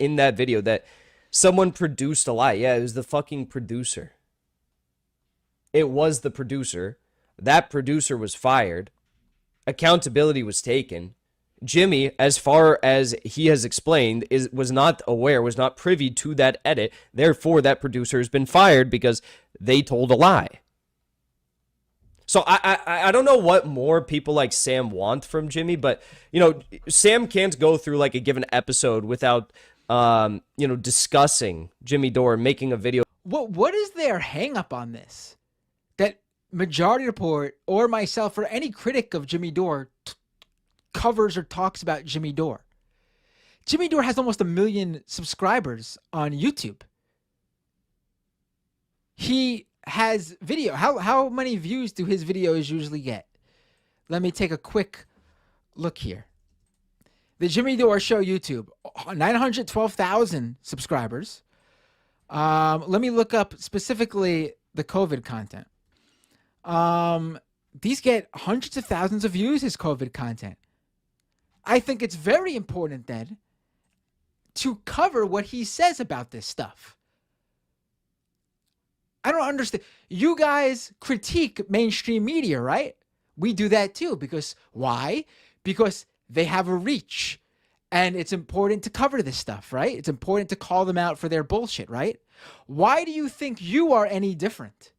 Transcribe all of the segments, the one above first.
in that video that someone produced a lie. Yeah, it was the fucking producer. It was the producer. That producer was fired. Accountability was taken. Jimmy, as far as he has explained, was not aware, was not privy to that edit. Therefore, that producer has been fired because they told a lie. So I don't know what more people like Sam want from Jimmy, but Sam can't go through like a given episode without discussing Jimmy Dore, making a video. What is their hang up on this? That Majority Report or myself or any critic of Jimmy Dore covers or talks about Jimmy Dore. Jimmy Dore has almost 1 million subscribers on YouTube. He has video. How many views do his videos usually get? Let me take a quick look here. The Jimmy Dore Show YouTube, 912,000 subscribers. Let me look up specifically the COVID content. These get hundreds of thousands of views, his COVID content. I think it's very important then to cover what he says about this stuff. I don't understand. You guys critique mainstream media, right? We do that too. Because why? Because they have a reach. And it's important to cover this stuff, right? It's important to call them out for their bullshit, right? Why do you think you are any different?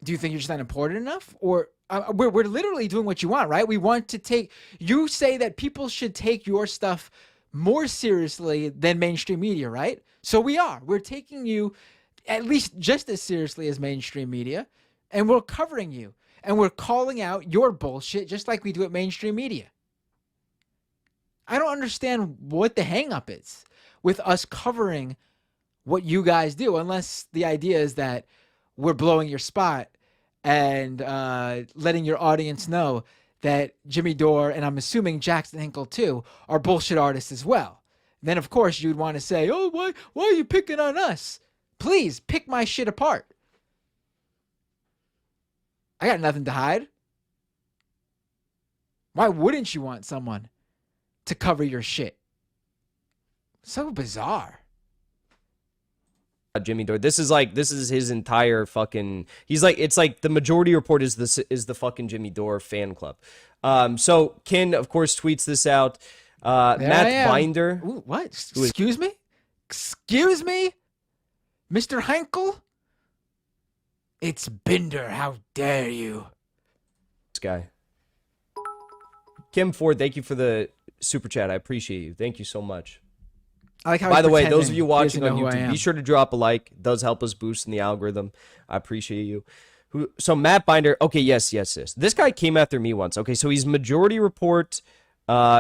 Do you think you're just not important enough? Or we're literally doing what you want, right? We want to take... You say that people should take your stuff more seriously than mainstream media, right? So we are. We're taking you at least just as seriously as mainstream media, and we're covering you, and we're calling out your bullshit just like we do at mainstream media. I don't understand what the hang-up is with us covering what you guys do, unless the idea is that we're blowing your spot and letting your audience know that Jimmy Dore, and I'm assuming Jackson Hinkle too, are bullshit artists as well. Then, of course, you'd want to say, oh, why are you picking on us? Please, pick my shit apart. I got nothing to hide. Why wouldn't you want someone to cover your shit? So bizarre. Jimmy Dore. This is his entire fucking... it's like the Majority Report is the fucking Jimmy Dore fan club. So Ken, of course, tweets this out. Matt Binder. Ooh, what? Excuse me? Excuse me? Mr. Hinkle? It's Binder. How dare you? This guy. Kim Ford, thank you for the super chat. I appreciate you. Thank you so much. I like how By the way, those of you watching on YouTube, be sure to drop a like. It does help us boost in the algorithm. I appreciate you. So Matt Binder. Okay, yes. This guy came after me once. Okay, so he's Majority Report.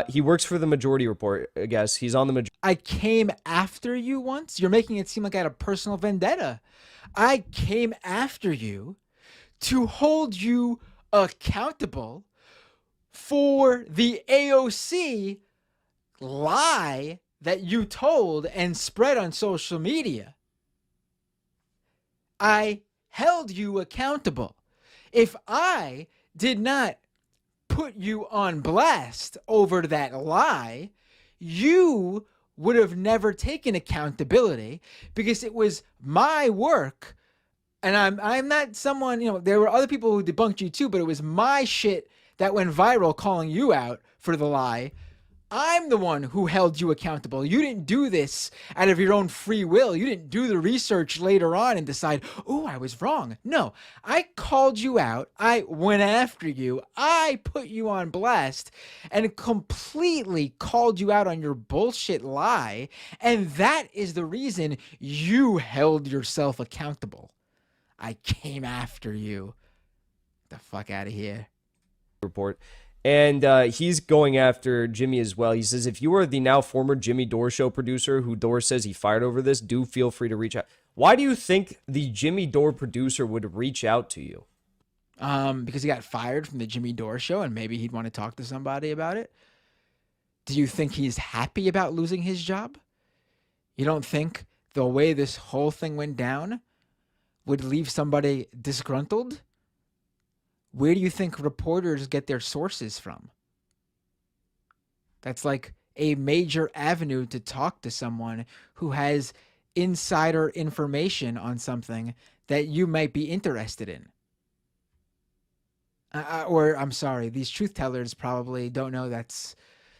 He works for the Majority Report, I guess. He's on the Majority. I came after you once? You're making it seem like I had a personal vendetta. I came after you to hold you accountable for the AOC lie that you told and spread on social media. I held you accountable. If I did not put you on blast over that lie, you would have never taken accountability because it was my work. And I'm not someone, there were other people who debunked you too, but it was my shit that went viral calling you out for the lie. I'm the one who held you accountable. You didn't do this out of your own free will. You didn't do the research later on and decide, oh, I was wrong. No, I called you out. I went after you. I put you on blast and completely called you out on your bullshit lie. And that is the reason you held yourself accountable. I came after you. Get the fuck out of here. Report. And he's going after Jimmy as well. He says, if you are the now former Jimmy Dore Show producer who Dore says he fired over this, do feel free to reach out. Why do you think the Jimmy Dore producer would reach out to you? Because he got fired from the Jimmy Dore Show and maybe he'd want to talk to somebody about it. Do you think he's happy about losing his job? You don't think the way this whole thing went down would leave somebody disgruntled? Where do you think reporters get their sources from? That's like a major avenue to talk to someone who has insider information on something that you might be interested in. Or, I'm sorry, these truth tellers probably don't know that's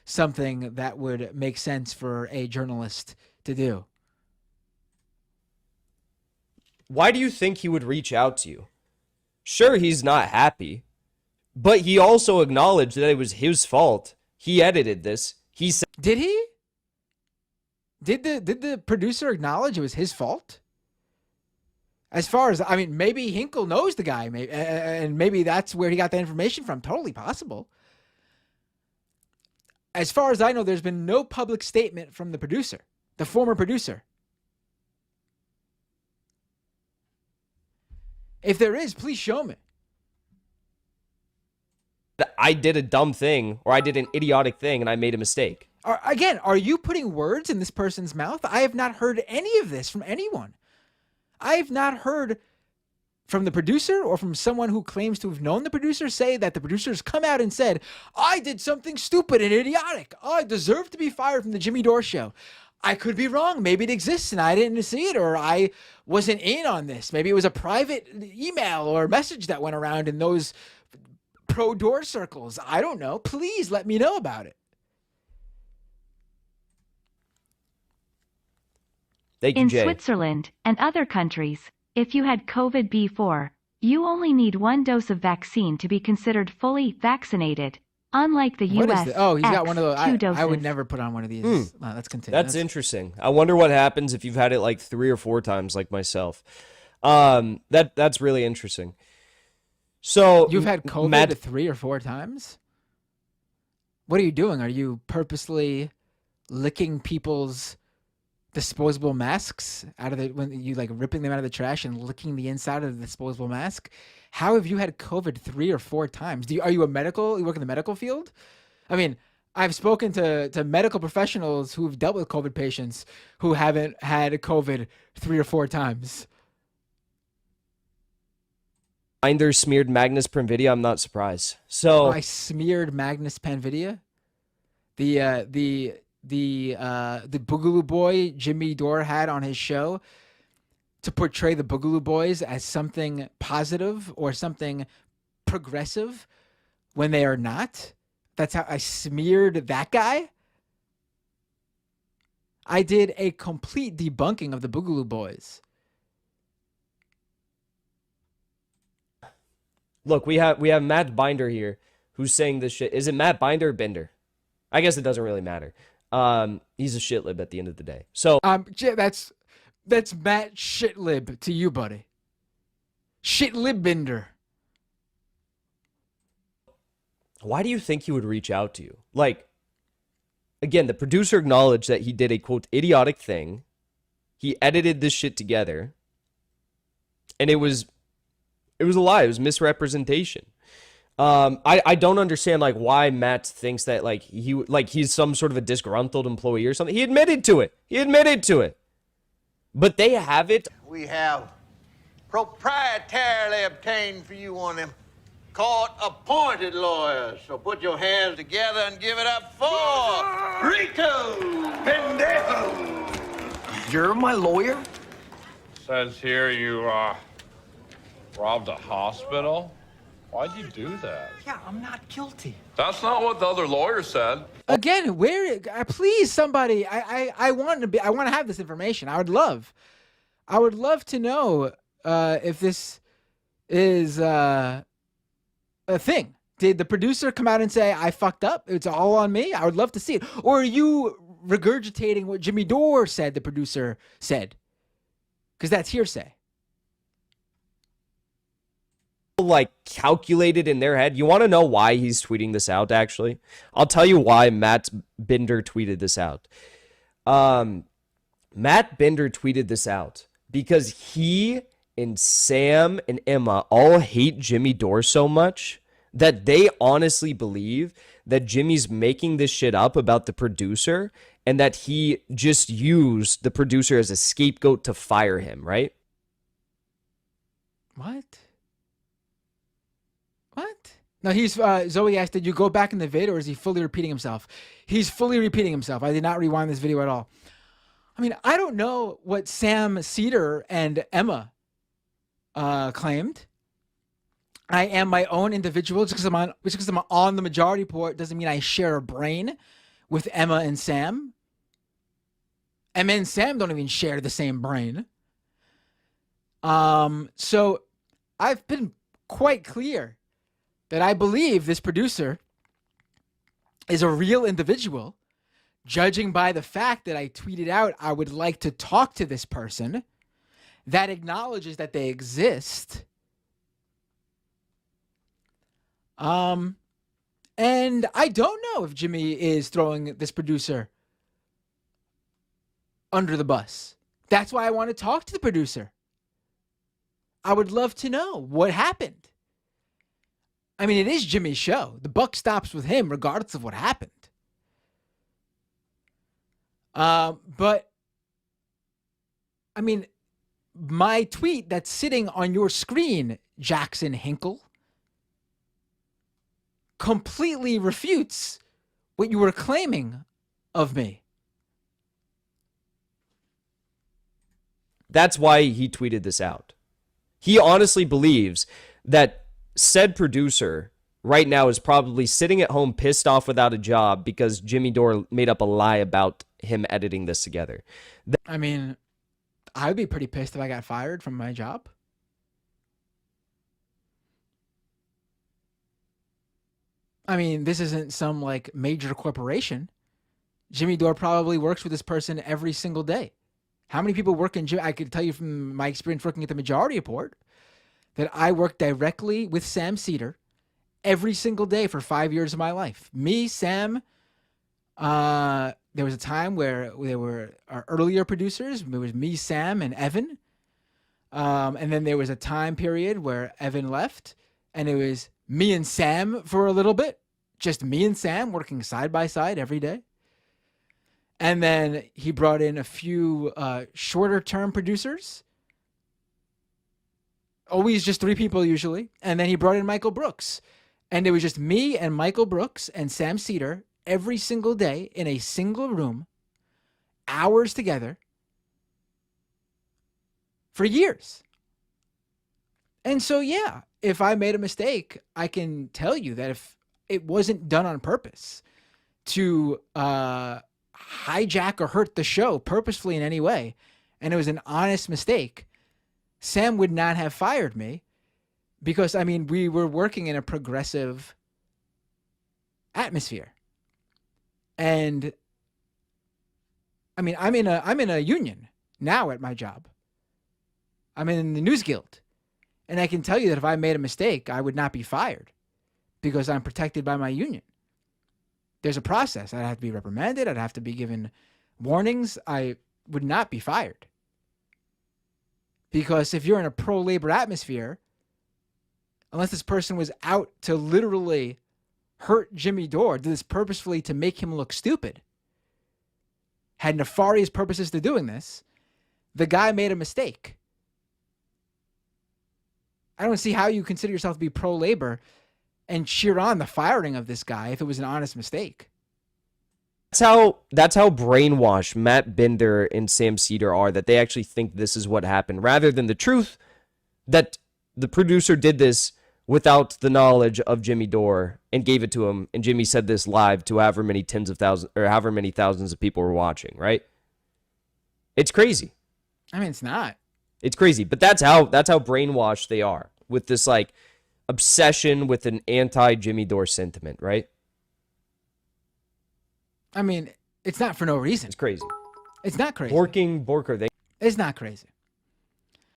something that would make sense for a journalist to do. Why do you think he would reach out to you? Sure, he's not happy, but he also acknowledged that it was his fault. He edited this. He said, Did he? Did the producer acknowledge it was his fault? As far as, I mean, maybe Hinkle knows the guy, maybe, and maybe that's where he got the information from. Totally possible. As far as I know, there's been no public statement from the producer, the former producer. If there is, please show me. I did a dumb thing, or I did an idiotic thing, and I made a mistake. Again, are you putting words in this person's mouth? I have not heard any of this from anyone. I have not heard from the producer or from someone who claims to have known the producer say that the producer's come out and said, I did something stupid and idiotic. I deserve to be fired from the Jimmy Dore show. I could be wrong. Maybe it exists and I didn't see it, or I wasn't in on this. Maybe it was a private email or message that went around in those pro-Dore circles. I don't know. Please let me know about it. Thank you, In Jay. Switzerland and other countries, if you had COVID before, you only need 1 dose of vaccine to be considered fully vaccinated. Unlike the What is US, this? Oh, he's got one of those. 2 doses. I would never put on one of these. Let's continue. That's interesting. I wonder what happens if you've had it like 3 or 4 times, like myself. That's really interesting. So You've had COVID 3 or 4 times? What are you doing? Are you purposely licking people's disposable masks out of the, when you like ripping them out of the trash and licking the inside of the disposable mask? How have you had COVID 3 or 4 times? Are you you work in the medical field? I mean, I've spoken to medical professionals who've dealt with COVID patients who haven't had COVID 3 or 4 times. Binder smeared Magnus Prinvidia. I'm not surprised. So I smeared Magnus Panvidia, the Boogaloo Boy Jimmy Dore had on his show to portray the Boogaloo Boys as something positive or something progressive when they are not. That's how I smeared that guy. I did a complete debunking of the Boogaloo Boys. look, we have Matt Binder here who's saying this shit. Is it Matt Binder or Bender? I guess it doesn't really matter. He's a shitlib at the end of the day. So that's Matt Shitlib to you, buddy. Shitlib Bender. why do you think he would reach out to you? Like, again, the producer acknowledged that he did a, quote, idiotic thing. He edited this shit together. And it was a lie. It was misrepresentation. I don't understand, like, why Matt thinks that, like, he's some sort of a disgruntled employee or something. He admitted to it. But they have it. We have proprietarily obtained for you one of them court-appointed lawyers. So put your hands together and give it up for Rico Pendejo. You're my lawyer? Says here you, robbed a hospital? Why'd you do that? Yeah, I'm not guilty. That's not what the other lawyer said. Again, please, somebody, I want to have this information. I would love to know if this is a thing. Did the producer come out and say, I fucked up, it's all on me? I would love to see it. Or are you regurgitating what Jimmy Dore said the producer said? Because that's hearsay. Like, calculated in their head. You want to know why he's tweeting this out, actually? I'll tell you why Matt Binder tweeted this out. Matt Binder tweeted this out because he and Sam and Emma all hate Jimmy Dore so much that they honestly believe that Jimmy's making this shit up about the producer and that he just used the producer as a scapegoat to fire him, right? What? No, he's Zoe asked, did you go back in the vid or is he fully repeating himself? He's fully repeating himself. I did not rewind this video at all. I mean, I don't know what Sam Cedar and Emma claimed. I am my own individual. Just because I'm on the majority report doesn't mean I share a brain with Emma and Sam. Emma and Sam don't even share the same brain. So I've been quite clear that I believe this producer is a real individual, judging by the fact that I tweeted out I would like to talk to this person that acknowledges that they exist. And I don't know if Jimmy is throwing this producer under the bus. That's why I want to talk to the producer. I would love to know what happened. I mean, it is Jimmy's show. The buck stops with him regardless of what happened. But, I mean, my tweet that's sitting on your screen, Jackson Hinkle, completely refutes what you were claiming of me. That's why he tweeted this out. He honestly believes that said producer right now is probably sitting at home pissed off without a job because Jimmy Dore made up a lie about him editing this together. I mean, I would be pretty pissed if I got fired from my job. I mean, this isn't some like major corporation. Jimmy Dore probably works with this person every single day. How many people work in Jimmy? I could tell you from my experience working at the Majority Report that I work directly with Sam Cedar every single day for 5 years of my life. Me, Sam, there was a time where there were our earlier producers. It was me, Sam, and Evan. And then there was a time period where Evan left, and it was me and Sam for a little bit. Just me and Sam working side by side every day. And then he brought in a few shorter term producers. Always just 3 people usually. And then he brought in Michael Brooks. And it was just me and Michael Brooks and Sam Cedar every single day in a single room, hours together for years. And so, yeah, if I made a mistake, I can tell you that if it wasn't done on purpose to hijack or hurt the show purposefully in any way, and it was an honest mistake, Sam would not have fired me because, I mean, we were working in a progressive atmosphere. And I mean, I'm in a union now at my job. I'm in the News Guild. And I can tell you that if I made a mistake, I would not be fired because I'm protected by my union. There's a process. I'd have to be reprimanded. I'd have to be given warnings. I would not be fired. Because if you're in a pro-labor atmosphere, unless this person was out to literally hurt Jimmy Dore, did this purposefully to make him look stupid, had nefarious purposes to doing this, the guy made a mistake. I don't see how you consider yourself to be pro-labor and cheer on the firing of this guy if it was an honest mistake. That's how brainwashed Matt Binder and Sam Cedar are, that they actually think this is what happened, rather than the truth that the producer did this without the knowledge of Jimmy Dore and gave it to him, and Jimmy said this live to however many tens of thousands or however many thousands of people were watching, right? It's crazy. I mean, it's not. It's crazy, but that's how brainwashed they are with this like obsession with an anti-Jimmy Dore sentiment, right? I mean, it's not for no reason. It's crazy. It's not crazy. Borker, It's not crazy.